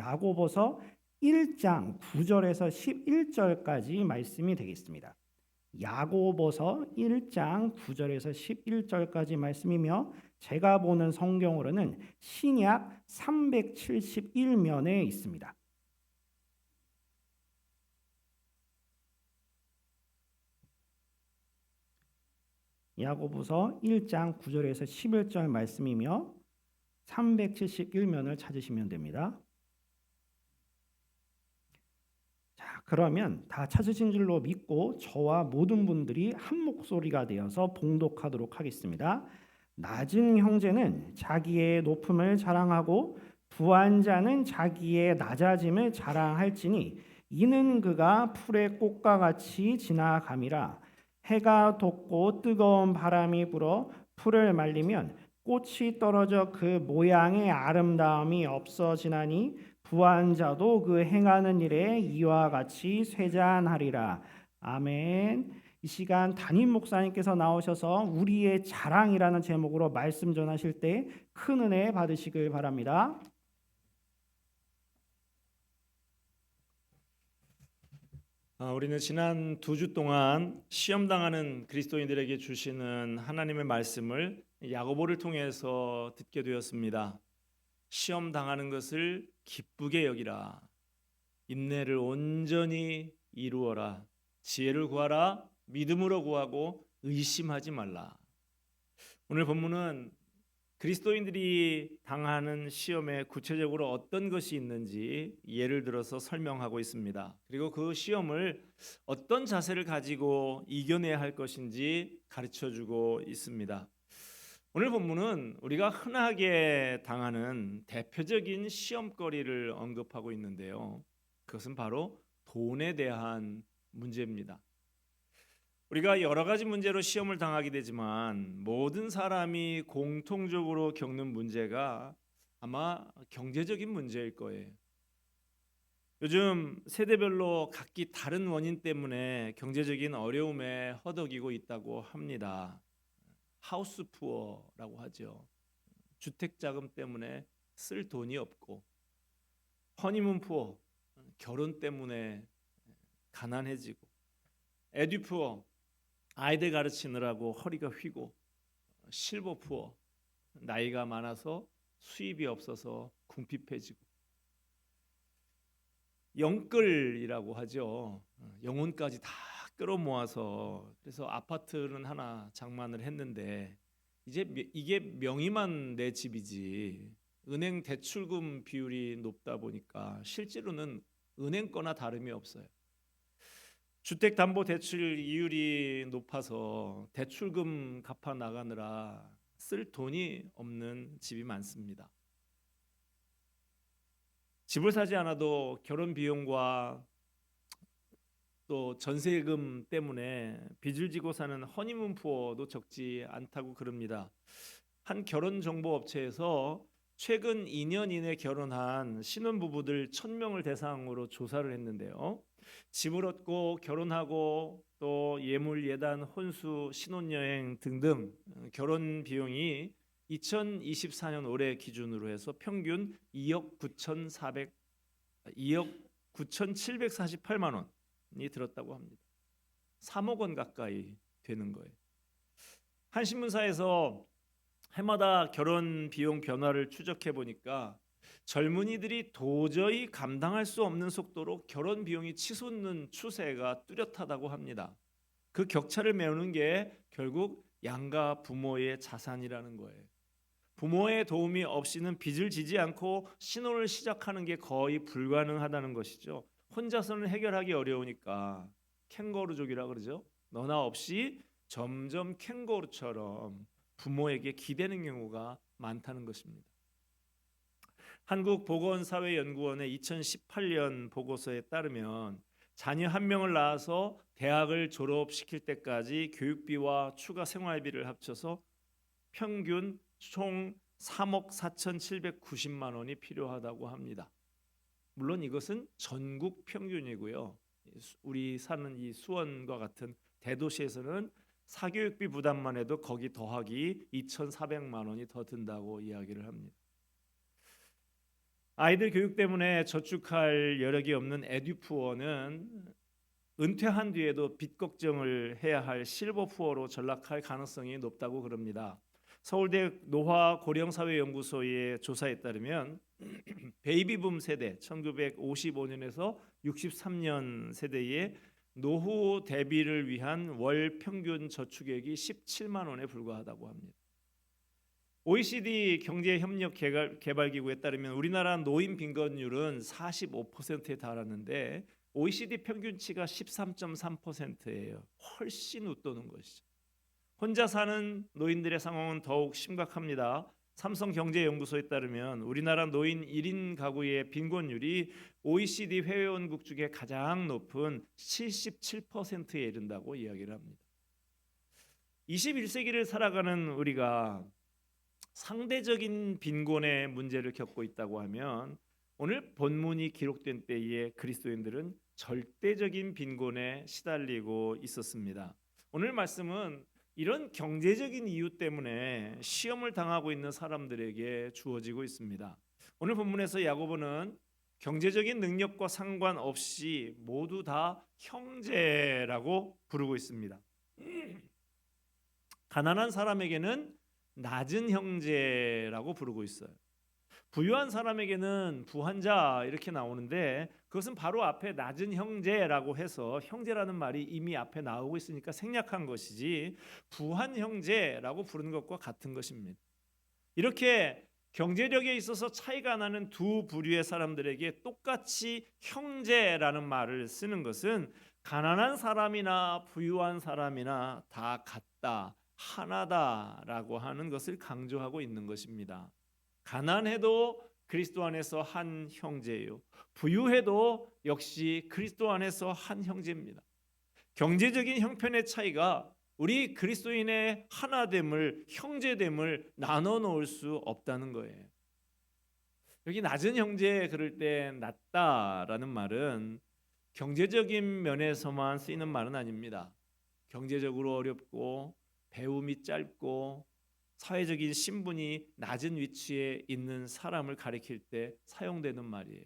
야고보서 1장 9절에서 11절까지 말씀이 되겠습니다. 야고보서 1장 9절에서 11절까지 말씀이며 제가 보는 성경으로는 신약 371면에 있습니다. 야고보서 1장 9절에서 11절 말씀이며 371면을 찾으시면 됩니다. 자, 그러면 다 찾으신 줄로 믿고 저와 모든 분들이 한 목소리가 되어서 봉독하도록 하겠습니다. 낮은 형제는 자기의 높음을 자랑하고 부한 자는 자기의 낮아짐을 자랑할지니 이는 그가 풀의 꽃과 같이 지나감이라. 해가 돋고 뜨거운 바람이 불어 풀을 말리면 꽃이 떨어져 그 모양의 아름다움이 없어지나니 부한 자도 그 행하는 일에 이와 같이 쇠잔하리라. 아멘. 이 시간 담임 목사님께서 나오셔서 우리의 자랑이라는 제목으로 말씀 전하실 때 큰 은혜 받으시길 바랍니다. 우리는 지난 2주 동안 시험당하는 그리스도인들에게 주시는 하나님의 말씀을 야고보를 통해서 듣게 되었습니다. 시험당하는 것을 기쁘게 여기라. 인내를 온전히 이루어라. 지혜를 구하라. 믿음으로 구하고 의심하지 말라. 오늘 본문은 그리스도인들이 당하는 시험에 구체적으로 어떤 것이 있는지 예를 들어서 설명하고 있습니다. 그리고 그 시험을 어떤 자세를 가지고 이겨내야 할 것인지 가르쳐주고 있습니다. 오늘 본문은 우리가 흔하게 당하는 대표적인 시험거리를 언급하고 있는데요. 그것은 바로 돈에 대한 문제입니다. 우리가 여러 가지 문제로 시험을 당하게 되지만 모든 사람이 공통적으로 겪는 문제가 아마 경제적인 문제일 거예요. 요즘 세대별로 각기 다른 원인 때문에 경제적인 어려움에 허덕이고 있다고 합니다. 하우스 푸어라고 하죠. 주택 자금 때문에 쓸 돈이 없고, 허니문 푸어, 결혼 때문에 가난해지고, 에듀 푸어, 아이들 가르치느라고 허리가 휘고, 실버 푸어, 나이가 많아서 수입이 없어서 궁핍해지고, 영끌이라고 하죠. 영혼까지 다 끌어모아서 그래서 아파트는 하나 장만을 했는데 이제 이게 명의만 내 집이지 은행 대출금 비율이 높다 보니까 실제로는 은행 거나 다름이 없어요. 주택담보대출 이율이 높아서 대출금 갚아 나가느라 쓸 돈이 없는 집이 많습니다. 집을 사지 않아도 결혼 비용과 또 전세금 때문에 빚을 지고 사는 허니문 푸어도 적지 않다고 그럽니다. 한 결혼 정보 업체에서 최근 2년 이내 결혼한 신혼부부들 1000명을 대상으로 조사를 했는데요. 집을 얻고 결혼하고 또 예물, 예단, 혼수, 신혼여행 등등 결혼 비용이 2024년 올해 기준으로 해서 평균 2억 9,748만 원이 들었다고 합니다. 3억 원 가까이 되는 거예요. 한 신문사에서 해마다 결혼 비용 변화를 추적해 보니까 젊은이들이 도저히 감당할 수 없는 속도로 결혼 비용이 치솟는 추세가 뚜렷하다고 합니다. 그 격차를 메우는 게 결국 양가 부모의 자산이라는 거예요. 부모의 도움이 없이는 빚을 지지 않고 신혼을 시작하는 게 거의 불가능하다는 것이죠. 혼자서는 해결하기 어려우니까 캥거루족이라 그러죠. 너나 없이 점점 캥거루처럼 부모에게 기대는 경우가 많다는 것입니다. 한국보건사회연구원의 2018년 보고서에 따르면 자녀 한 명을 낳아서 대학을 졸업시킬 때까지 교육비와 추가 생활비를 합쳐서 평균 총 3억 4,790만 원이 필요하다고 합니다. 물론 이것은 전국 평균이고요. 우리 사는 이 수원과 같은 대도시에서는 사교육비 부담만 해도 거기 더하기 2,400만 원이 더 든다고 이야기를 합니다. 아이들 교육 때문에 저축할 여력이 없는 에듀푸어는 은퇴한 뒤에도 빚 걱정을 해야 할 실버푸어로 전락할 가능성이 높다고 그럽니다. 서울대 노화고령사회연구소의 조사에 따르면 베이비붐 세대 1955년에서 63년 세대의 노후 대비를 위한 월 평균 저축액이 17만 원에 불과하다고 합니다. OECD 경제협력개발기구에 따르면 우리나라 노인 빈곤율은 45%에 달하는데 OECD 평균치가 13.3%예요. 훨씬 웃도는 것이죠. 혼자 사는 노인들의 상황은 더욱 심각합니다. 삼성경제연구소에 따르면 우리나라 노인 1인 가구의 빈곤율이 OECD 회원국 중에 가장 높은 77%에 이른다고 이야기를 합니다. 21세기를 살아가는 우리가 상대적인 빈곤의 문제를 겪고 있다고 하면 오늘 본문이 기록된 때에 그리스도인들은 절대적인 빈곤에 시달리고 있었습니다. 오늘 말씀은 이런 경제적인 이유 때문에 시험을 당하고 있는 사람들에게 주어지고 있습니다. 오늘 본문에서 야고보는 경제적인 능력과 상관없이 모두 다 형제라고 부르고 있습니다. 가난한 사람에게는 낮은 형제라고 부르고 있어요. 부유한 사람에게는 부한자 이렇게 나오는데 그것은 바로 앞에 낮은 형제라고 해서 형제라는 말이 이미 앞에 나오고 있으니까 생략한 것이지 부한 형제라고 부르는 것과 같은 것입니다. 이렇게 경제력에 있어서 차이가 나는 두 부류의 사람들에게 똑같이 형제라는 말을 쓰는 것은 가난한 사람이나 부유한 사람이나 다 같다, 하나다라고 하는 것을 강조하고 있는 것입니다. 가난해도 그리스도 안에서 한 형제예요. 부유해도 역시 그리스도 안에서 한 형제입니다. 경제적인 형편의 차이가 우리 그리스도인의 하나됨을, 형제됨을 나눠 놓을 수 없다는 거예요. 여기 낮은 형제 그럴 때 낮다라는 말은 경제적인 면에서만 쓰이는 말은 아닙니다. 경제적으로 어렵고 배움이 짧고 사회적인 신분이 낮은 위치에 있는 사람을 가리킬 때 사용되는 말이에요.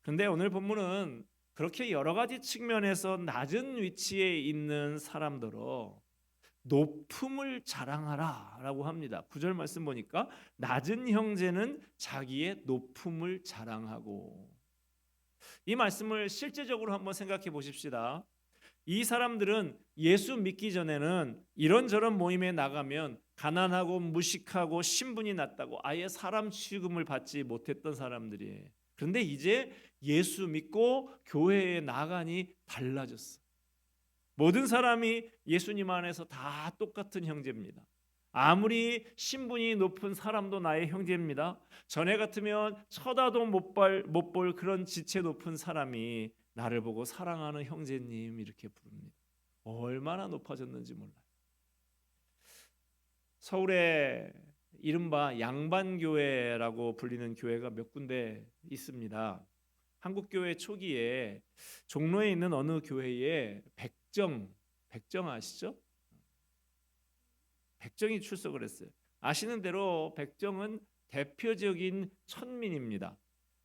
그런데 오늘 본문은 그렇게 여러 가지 측면에서 낮은 위치에 있는 사람들로 높음을 자랑하라 라고 합니다. 9절 말씀 보니까 낮은 형제는 자기의 높음을 자랑하고, 이 말씀을 실제적으로 한번 생각해 보십시다. 이 사람들은 예수 믿기 전에는 이런저런 모임에 나가면 가난하고 무식하고 신분이 낮다고 아예 사람 취급을 받지 못했던 사람들이에요. 그런데 이제 예수 믿고 교회에 나가니 달라졌어. 모든 사람이 예수님 안에서 다 똑같은 형제입니다. 아무리 신분이 높은 사람도 나의 형제입니다. 전에 같으면 쳐다도 못 볼 그런 지체 높은 사람이 나를 보고 사랑하는 형제님 이렇게 부릅니다. 얼마나 높아졌는지 몰라요. 서울에 이른바 양반교회라고 불리는 교회가 몇 군데 있습니다. 한국교회 초기에 종로에 있는 어느 교회에 백정 아시죠? 백정이 출석을 했어요. 아시는 대로 백정은 대표적인 천민입니다.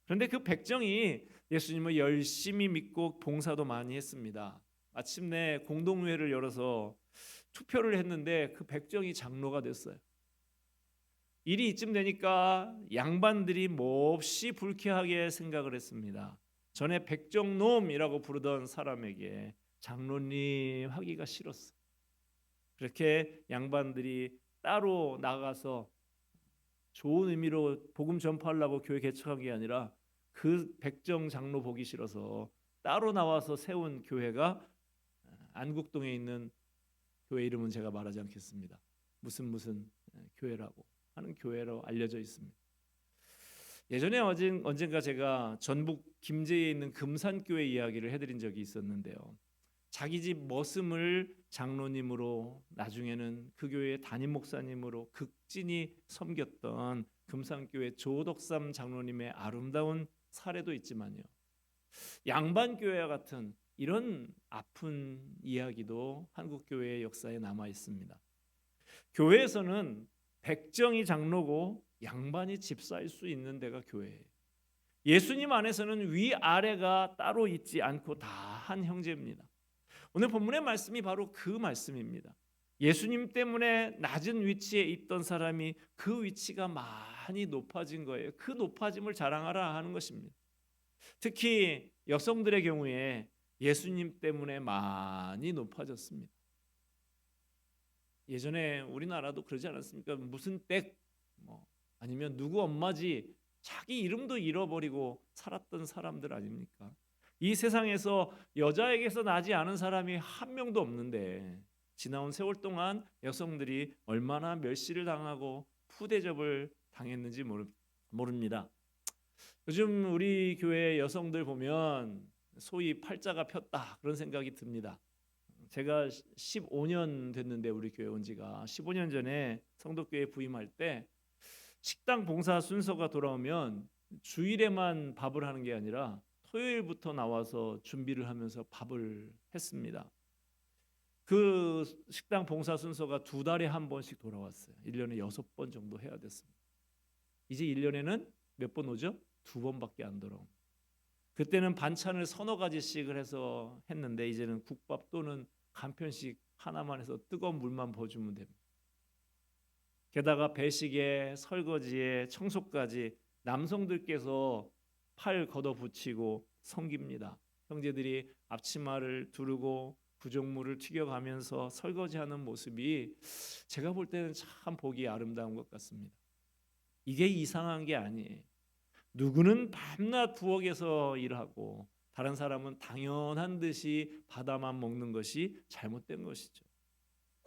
그런데 그 백정이 예수님을 열심히 믿고 봉사도 많이 했습니다. 마침내 공동회를 열어서 투표를 했는데 그 백정이 장로가 됐어요. 일이 이쯤 되니까 양반들이 몹시 불쾌하게 생각을 했습니다. 전에 백정놈이라고 부르던 사람에게 장로님 하기가 싫었어. 그렇게 양반들이 따로 나가서 좋은 의미로 복음 전파하려고 교회 개척한 게 아니라 그 백정 장로 보기 싫어서 따로 나와서 세운 교회가 안국동에 있는 교회 이름은 제가 말하지 않겠습니다. 무슨 교회라고 하는 교회로 알려져 있습니다. 예전에 언젠가 제가 전북 김제에 있는 금산교회 이야기를 해드린 적이 있었는데요. 자기 집 머슴을 장로님으로, 나중에는 그 교회의 담임 목사님으로 극진히 섬겼던 금산교회 조덕삼 장로님의 아름다운 사례도 있지만요, 양반교회와 같은 이런 아픈 이야기도 한국교회의 역사에 남아 있습니다. 교회에서는 백정이 장로고 양반이 집사일 수 있는 데가 교회예요. 예수님 안에서는 위아래가 따로 있지 않고 다 한 형제입니다. 오늘 본문의 말씀이 바로 그 말씀입니다. 예수님 때문에 낮은 위치에 있던 사람이 그 위치가 많이 높아진 거예요. 그 높아짐을 자랑하라 하는 것입니다. 특히 여성들의 경우에 예수님 때문에 많이 높아졌습니다. 예전에 우리나라도 그러지 않았습니까? 무슨 댁 아니면 누구 엄마지 자기 이름도 잃어버리고 살았던 사람들 아닙니까? 이 세상에서 여자에게서 나지 않은 사람이 한 명도 없는데 지나온 세월 동안 여성들이 얼마나 멸시를 당하고 푸대접을 당했는지 모릅니다. 요즘 우리 교회 여성들 보면 소위 팔자가 폈다 그런 생각이 듭니다. 제가 15년 됐는데 우리 교회 온 지가 15년 전에 성덕교회 부임할 때 식당 봉사 순서가 돌아오면 주일에만 밥을 하는 게 아니라 토요일부터 나와서 준비를 하면서 밥을 했습니다. 그 식당 봉사 순서가 2달에 한 번씩 돌아왔어요. 1년에 6번 정도 해야 됐습니다. 이제 1년에는 몇 번 오죠? 2번밖에 안 돌아옵니다. 그때는 반찬을 서너 가지씩을 해서 했는데 이제는 국밥 또는 간편식 하나만 해서 뜨거운 물만 부어주면 됩니다. 게다가 배식에 설거지에 청소까지 남성들께서 팔 걷어붙이고 섬깁니다. 형제들이 앞치마를 두르고 구정물을 튀겨가면서 설거지하는 모습이 제가 볼 때는 참 보기 아름다운 것 같습니다. 이게 이상한 게 아니에요. 누구는 밤낮 부엌에서 일하고 다른 사람은 당연한 듯이 받아만 먹는 것이 잘못된 것이죠.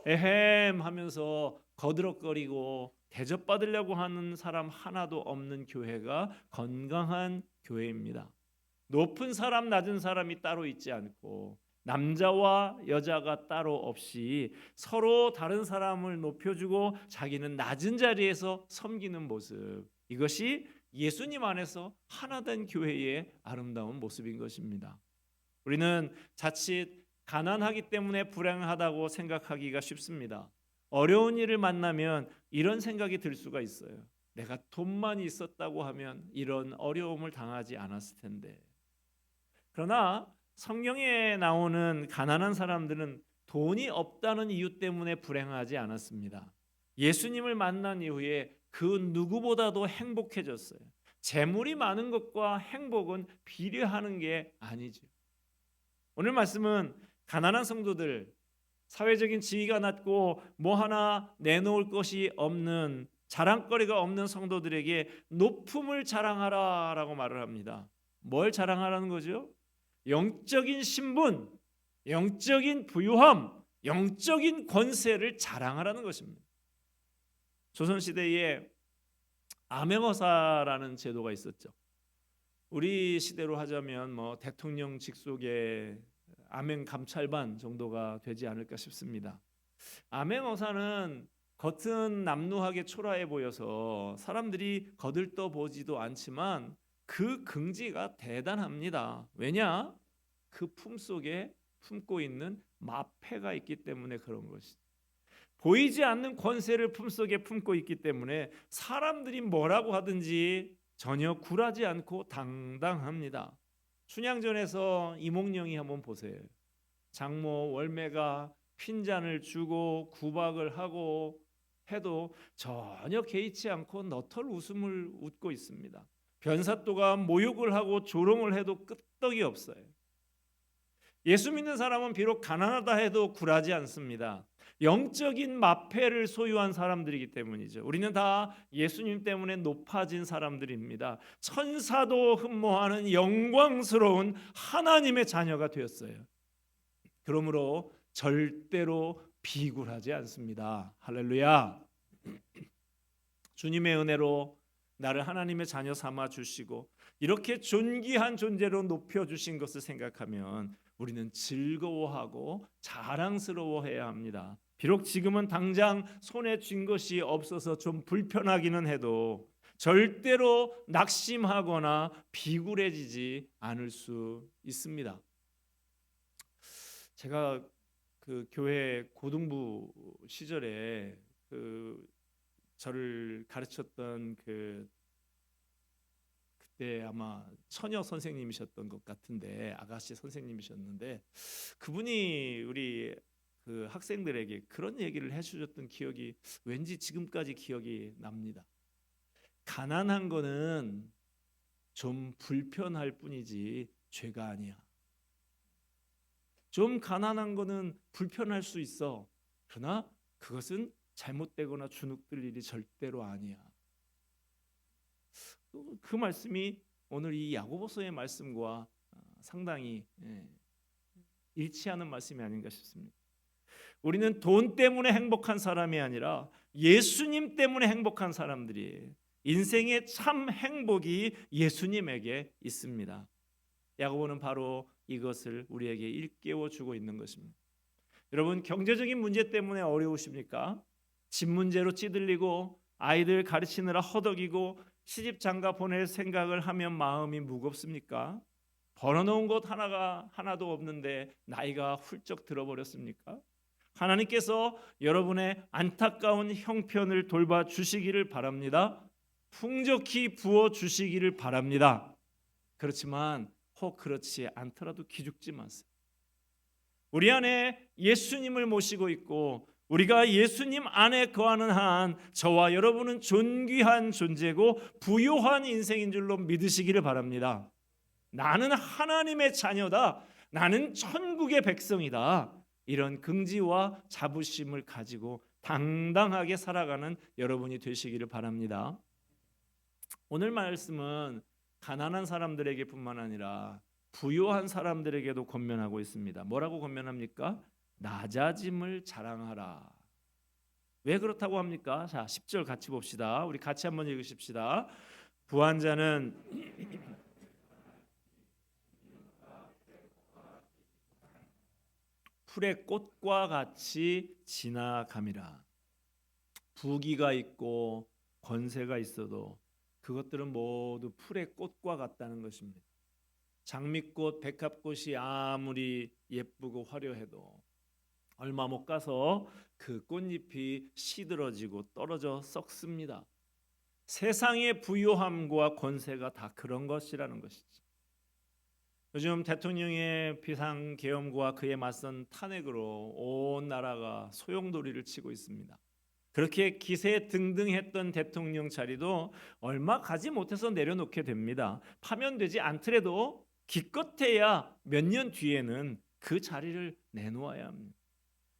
에헴 하면서 거드럭거리고 대접받으려고 하는 사람 하나도 없는 교회가 건강한 교회입니다. 높은 사람 낮은 사람이 따로 있지 않고 남자와 여자가 따로 없이 서로 다른 사람을 높여주고 자기는 낮은 자리에서 섬기는 모습, 이것이 예수님 안에서 하나된 교회의 아름다운 모습인 것입니다. 우리는 자칫 가난하기 때문에 불행하다고 생각하기가 쉽습니다. 어려운 일을 만나면 이런 생각이 들 수가 있어요. 내가 돈만 있었다고 하면 이런 어려움을 당하지 않았을 텐데. 그러나 성경에 나오는 가난한 사람들은 돈이 없다는 이유 때문에 불행하지 않았습니다. 예수님을 만난 이후에 그 누구보다도 행복해졌어요. 재물이 많은 것과 행복은 비례하는 게 아니죠. 오늘 말씀은 가난한 성도들, 사회적인 지위가 낮고 뭐 하나 내놓을 것이 없는, 자랑거리가 없는 성도들에게 높음을 자랑하라라고 말을 합니다. 뭘 자랑하라는 거죠? 영적인 신분, 영적인 부유함, 영적인 권세를 자랑하라는 것입니다. 조선시대에 암행어사라는 제도가 있었죠. 우리 시대로 하자면 대통령 직속의 암행 감찰반 정도가 되지 않을까 싶습니다. 암행어사는 겉은 남루하게 초라해 보여서 사람들이 거들떠 보지도 않지만 그 긍지가 대단합니다. 왜냐? 그 품속에 품고 있는 마패가 있기 때문에 그런 것이죠. 보이지 않는 권세를 품속에 품고 있기 때문에 사람들이 뭐라고 하든지 전혀 굴하지 않고 당당합니다. 춘향전에서 이몽룡이 한번 보세요. 장모 월매가 핀잔을 주고 구박을 하고 해도 전혀 개의치 않고 너털 웃음을 웃고 있습니다. 변사또가 모욕을 하고 조롱을 해도 끄떡이 없어요. 예수 믿는 사람은 비록 가난하다 해도 굴하지 않습니다. 영적인 마패를 소유한 사람들이기 때문이죠. 우리는 다 예수님 때문에 높아진 사람들입니다. 천사도 흠모하는 영광스러운 하나님의 자녀가 되었어요. 그러므로 절대로 비굴하지 않습니다. 할렐루야. 주님의 은혜로 나를 하나님의 자녀 삼아 주시고 이렇게 존귀한 존재로 높여 주신 것을 생각하면 우리는 즐거워하고 자랑스러워해야 합니다. 비록 지금은 당장 손에 쥔 것이 없어서 좀 불편하기는 해도 절대로 낙심하거나 비굴해지지 않을 수 있습니다. 제가 그 교회 고등부 시절에 저를 가르쳤던 그때 아마 처녀 선생님이셨던 것 같은데, 아가씨 선생님이셨는데, 그분이 우리 그 학생들에게 그런 얘기를 해주셨던 기억이 왠지 지금까지 기억이 납니다. 가난한 거는 좀 불편할 뿐이지 죄가 아니야. 좀 가난한 거는 불편할 수 있어. 그러나 그것은 잘못되거나 주눅들 일이 절대로 아니야. 그 말씀이 오늘 이 야고보서의 말씀과 상당히 일치하는 말씀이 아닌가 싶습니다. 우리는 돈 때문에 행복한 사람이 아니라 예수님 때문에 행복한 사람들이에요. 인생의 참 행복이 예수님에게 있습니다. 야고보는 바로 이것을 우리에게 일깨워 주고 있는 것입니다. 여러분, 경제적인 문제 때문에 어려우십니까? 집 문제로 찌들리고 아이들 가르치느라 허덕이고 시집 장가 보낼 생각을 하면 마음이 무겁습니까? 벌어놓은 것 하나도 없는데 나이가 훌쩍 들어버렸습니까? 하나님께서 여러분의 안타까운 형편을 돌봐 주시기를 바랍니다. 풍족히 부어 주시기를 바랍니다. 그렇지만 혹 그렇지 않더라도 기죽지 마세요. 우리 안에 예수님을 모시고 있고 우리가 예수님 안에 거하는 한 저와 여러분은 존귀한 존재고 부요한 인생인 줄로 믿으시기를 바랍니다. 나는 하나님의 자녀다. 나는 천국의 백성이다. 이런 긍지와 자부심을 가지고 당당하게 살아가는 여러분이 되시기를 바랍니다. 오늘 말씀은 가난한 사람들에게 뿐만 아니라 부요한 사람들에게도 권면하고 있습니다. 뭐라고 권면합니까? 낮아짐을 자랑하라. 왜 그렇다고 합니까? 자, 10절 같이 봅시다. 우리 같이 한번 읽으십시다. 부한 자는 풀의 꽃과 같이 지나감이라. 부귀가 있고 권세가 있어도 그것들은 모두 풀의 꽃과 같다는 것입니다. 장미꽃, 백합꽃이 아무리 예쁘고 화려해도 얼마 못 가서 그 꽃잎이 시들어지고 떨어져 썩습니다. 세상의 부요함과 권세가 다 그런 것이라는 것이죠. 요즘 대통령의 비상계엄과 그에 맞선 탄핵으로 온 나라가 소용돌이를 치고 있습니다. 그렇게 기세등등했던 대통령 자리도 얼마 가지 못해서 내려놓게 됩니다. 파면되지 않더라도 기껏해야 몇 년 뒤에는 그 자리를 내놓아야 합니다.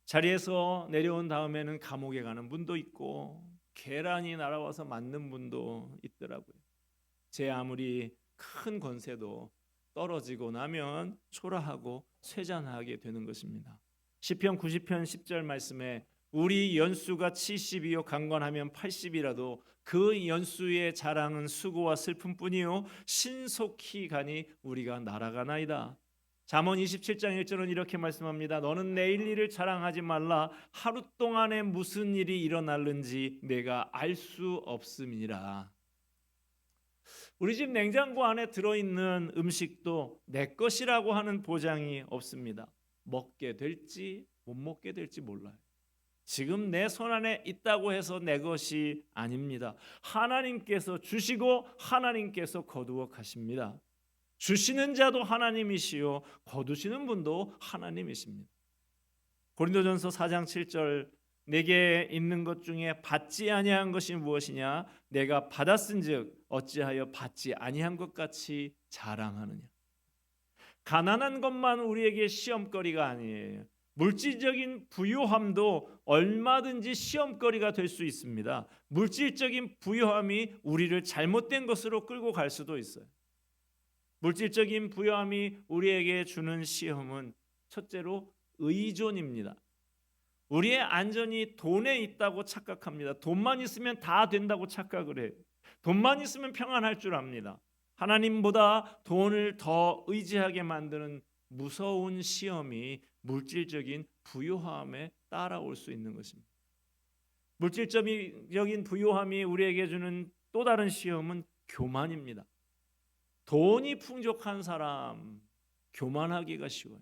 자리에서 내려온 다음에는 감옥에 가는 분도 있고 계란이 날아와서 맞는 분도 있더라고요. 제 아무리 큰 권세도 떨어지고 나면 초라하고 쇠잔하게 되는 것입니다. 시편 90편 10절 말씀에 우리 연수가 70이요 강건하면 80이라도 그 연수의 자랑은 수고와 슬픔뿐이요 신속히 가니 우리가 날아가나이다. 잠언 27장 1절은 이렇게 말씀합니다. 너는 내일 일을 자랑하지 말라. 하루 동안에 무슨 일이 일어날는지 내가 알 수 없음이니라. 우리 집 냉장고 안에 들어있는 음식도 내 것이라고 하는 보장이 없습니다. 먹게 될지 못 먹게 될지 몰라요. 지금 내 손 안에 있다고 해서 내 것이 아닙니다. 하나님께서 주시고 하나님께서 거두어 가십니다. 주시는 자도 하나님이시요 거두시는 분도 하나님이십니다. 고린도전서 4장 7절 내게 있는 것 중에 받지 아니한 것이 무엇이냐? 내가 받았은즉 어찌하여 받지 아니한 것 같이 자랑하느냐? 가난한 것만 우리에게 시험거리가 아니에요. 물질적인 부요함도 얼마든지 시험거리가 될 수 있습니다. 물질적인 부요함이 우리를 잘못된 것으로 끌고 갈 수도 있어요. 물질적인 부요함이 우리에게 주는 시험은 첫째로 의존입니다. 우리의 안전이 돈에 있다고 착각합니다. 돈만 있으면 다 된다고 착각을 해요. 돈만 있으면 평안할 줄 압니다. 하나님보다 돈을 더 의지하게 만드는 무서운 시험이 물질적인 부요함에 따라올 수 있는 것입니다. 물질적인 부요함이 우리에게 주는 또 다른 시험은 교만입니다. 돈이 풍족한 사람 교만하기가 쉬워요.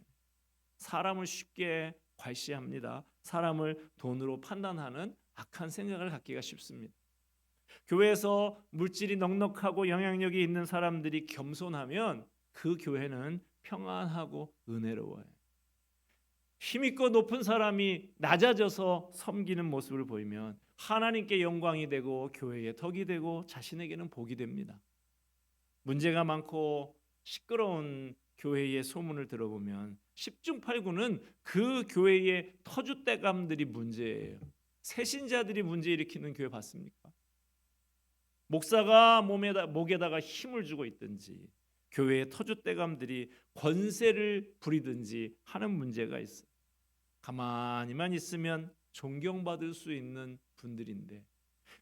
사람을 쉽게 괄시합니다. 사람을 돈으로 판단하는 악한 생각을 갖기가 쉽습니다. 교회에서 물질이 넉넉하고 영향력이 있는 사람들이 겸손하면 그 교회는 평안하고 은혜로워요. 힘있고 높은 사람이 낮아져서 섬기는 모습을 보이면 하나님께 영광이 되고 교회에 덕이 되고 자신에게는 복이 됩니다. 문제가 많고 시끄러운 교회의 소문을 들어보면 10중 8구는 그 교회의 터줏대감들이 문제예요. 새신자들이 문제 일으키는 교회 봤습니까? 목사가 목에다가 힘을 주고 있든지 교회의 터줏대감들이 권세를 부리든지 하는 문제가 있어요. 가만히만 있으면 존경받을 수 있는 분들인데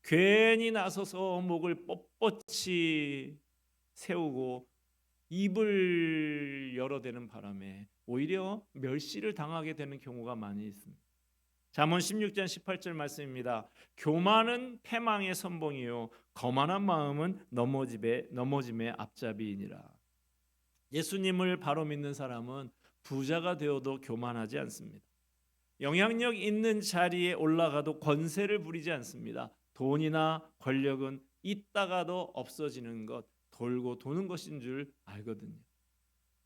괜히 나서서 목을 뻣뻣이 세우고 입을 열어대는 바람에 오히려 멸시를 당하게 되는 경우가 많이 있습니다. 잠언 16장 18절 말씀입니다. 교만은 패망의 선봉이요 거만한 마음은 넘어짐의 앞잡이이니라. 예수님을 바로 믿는 사람은 부자가 되어도 교만하지 않습니다. 영향력 있는 자리에 올라가도 권세를 부리지 않습니다. 돈이나 권력은 있다가도 없어지는 것, 돌고 도는 것인 줄 알거든요.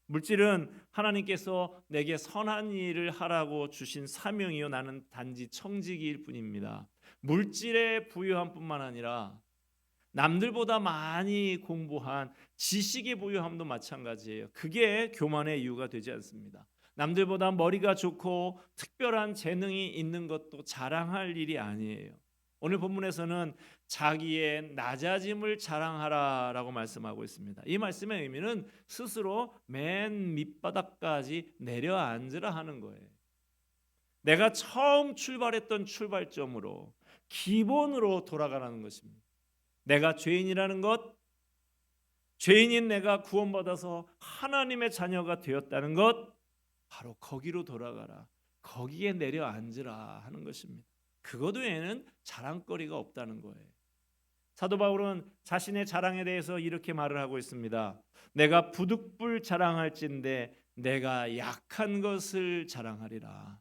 물질은 하나님께서 내게 선한 일을 하라고 주신 사명이요 나는 단지 청지기일 뿐입니다. 물질의 부유함 뿐만 아니라 남들보다 많이 공부한 지식의 부유함도 마찬가지예요. 그게 교만의 이유가 되지 않습니다. 남들보다 머리가 좋고 특별한 재능이 있는 것도 자랑할 일이 아니에요. 오늘 본문에서는 자기의 낮아짐을 자랑하라라고 말씀하고 있습니다. 이 말씀의 의미는 스스로 맨 밑바닥까지 내려앉으라 하는 거예요. 내가 처음 출발했던 출발점으로 기본으로 돌아가라는 것입니다. 내가 죄인이라는 것, 죄인인 내가 구원받아서 하나님의 자녀가 되었다는 것, 바로 거기로 돌아가라. 거기에 내려앉으라 하는 것입니다. 그것 외에는 자랑거리가 없다는 거예요. 사도 바울은 자신의 자랑에 대해서 이렇게 말을 하고 있습니다. 내가 부득불 자랑할진대 내가 약한 것을 자랑하리라.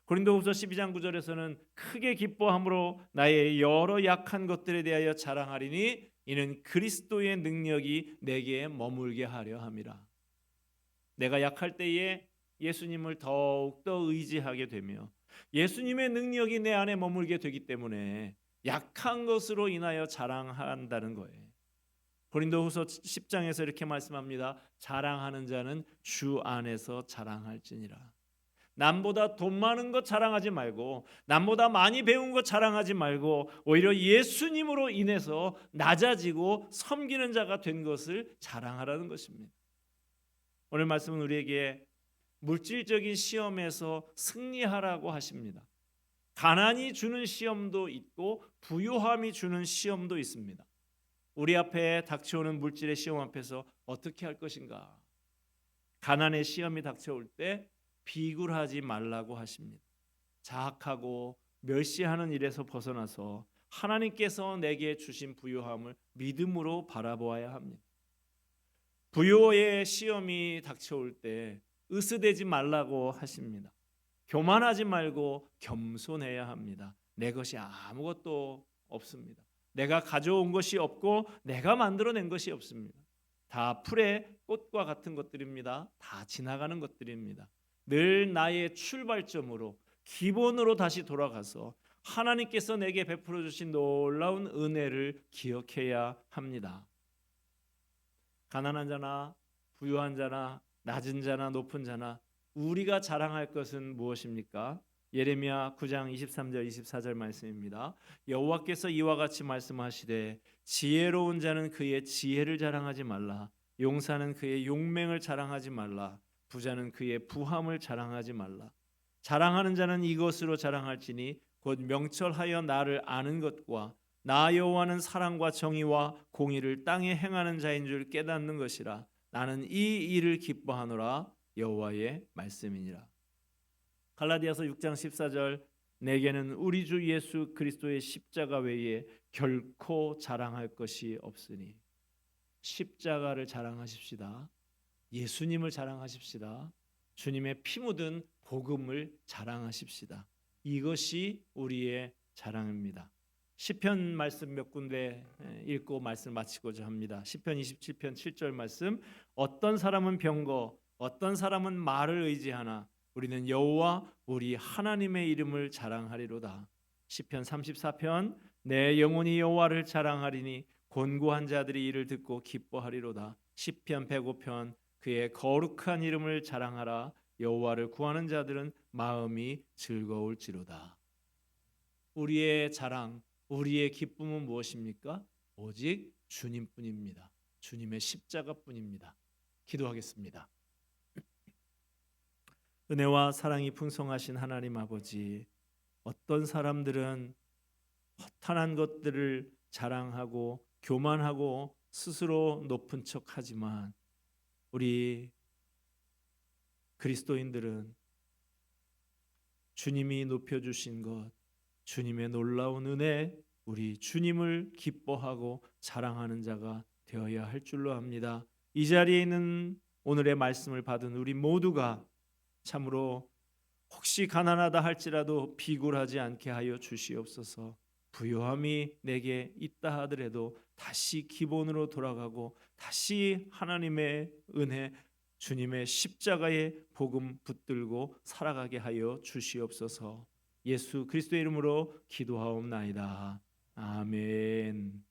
고린도후서 12장 9절에서는 크게 기뻐함으로 나의 여러 약한 것들에 대하여 자랑하리니 이는 그리스도의 능력이 내게 머물게 하려 함이라. 내가 약할 때에 예수님을 더욱더 의지하게 되며 예수님의 능력이 내 안에 머물게 되기 때문에 약한 것으로 인하여 자랑한다는 거예요. 고린도후서 10장에서 이렇게 말씀합니다. 자랑하는 자는 주 안에서 자랑할지니라. 남보다 돈 많은 것 자랑하지 말고 남보다 많이 배운 것 자랑하지 말고 오히려 예수님으로 인해서 낮아지고 섬기는 자가 된 것을 자랑하라는 것입니다. 오늘 말씀은 우리에게 물질적인 시험에서 승리하라고 하십니다. 가난이 주는 시험도 있고 부유함이 주는 시험도 있습니다. 우리 앞에 닥쳐오는 물질의 시험 앞에서 어떻게 할 것인가? 가난의 시험이 닥쳐올 때 비굴하지 말라고 하십니다. 자학하고 멸시하는 일에서 벗어나서 하나님께서 내게 주신 부유함을 믿음으로 바라보아야 합니다. 부유의 시험이 닥쳐올 때 으스대지 말라고 하십니다. 교만하지 말고 겸손해야 합니다. 내 것이 아무것도 없습니다. 내가 가져온 것이 없고 내가 만들어낸 것이 없습니다. 다 풀의 꽃과 같은 것들입니다. 다 지나가는 것들입니다. 늘 나의 출발점으로 기본으로 다시 돌아가서 하나님께서 내게 베풀어 주신 놀라운 은혜를 기억해야 합니다. 가난한 자나 부유한 자나 낮은 자나 높은 자나 우리가 자랑할 것은 무엇입니까? 예레미야 9장 23절 24절 말씀입니다. 여호와께서 이와 같이 말씀하시되 지혜로운 자는 그의 지혜를 자랑하지 말라. 용사는 그의 용맹을 자랑하지 말라. 부자는 그의 부함을 자랑하지 말라. 자랑하는 자는 이것으로 자랑할지니 곧 명철하여 나를 아는 것과 나 여호와는 사랑과 정의와 공의를 땅에 행하는 자인 줄 깨닫는 것이라. 나는 이 일을 기뻐하노라. 여호와의 말씀이니라. 갈라디아서 6장 14절 내게는 우리 주 예수 그리스도의 십자가 외에 결코 자랑할 것이 없으니. 십자가를 자랑하십시다. 예수님을 자랑하십시다. 주님의 피 묻은 복음을 자랑하십시다. 이것이 우리의 자랑입니다. 시편 말씀 몇 군데 읽고 말씀 마치고자 합니다. 시편 27편 7절 말씀. 어떤 사람은 병거, 어떤 사람은 말을 의지하나 우리는 여호와 우리 하나님의 이름을 자랑하리로다. 시편 34편. 내 영혼이 여호와를 자랑하리니 곤고한 자들이 이를 듣고 기뻐하리로다. 시편 105편. 그의 거룩한 이름을 자랑하라. 여호와를 구하는 자들은 마음이 즐거울지로다. 우리의 자랑, 우리의 기쁨은 무엇입니까? 오직 주님뿐입니다. 주님의 십자가뿐입니다. 기도하겠습니다. 은혜와 사랑이 풍성하신 하나님 아버지, 어떤 사람들은 허탄한 것들을 자랑하고 교만하고 스스로 높은 척하지만 우리 그리스도인들은 주님이 높여주신 것, 주님의 놀라운 은혜, 우리 주님을 기뻐하고 자랑하는 자가 되어야 할 줄로 압니다. 이 자리에 있는 오늘의 말씀을 받은 우리 모두가 참으로 혹시 가난하다 할지라도 비굴하지 않게 하여 주시옵소서. 부요함이 내게 있다 하더라도 다시 기본으로 돌아가고 다시 하나님의 은혜, 주님의 십자가의 복음 붙들고 살아가게 하여 주시옵소서. 예수 그리스도의 이름으로 기도하옵나이다. 아멘.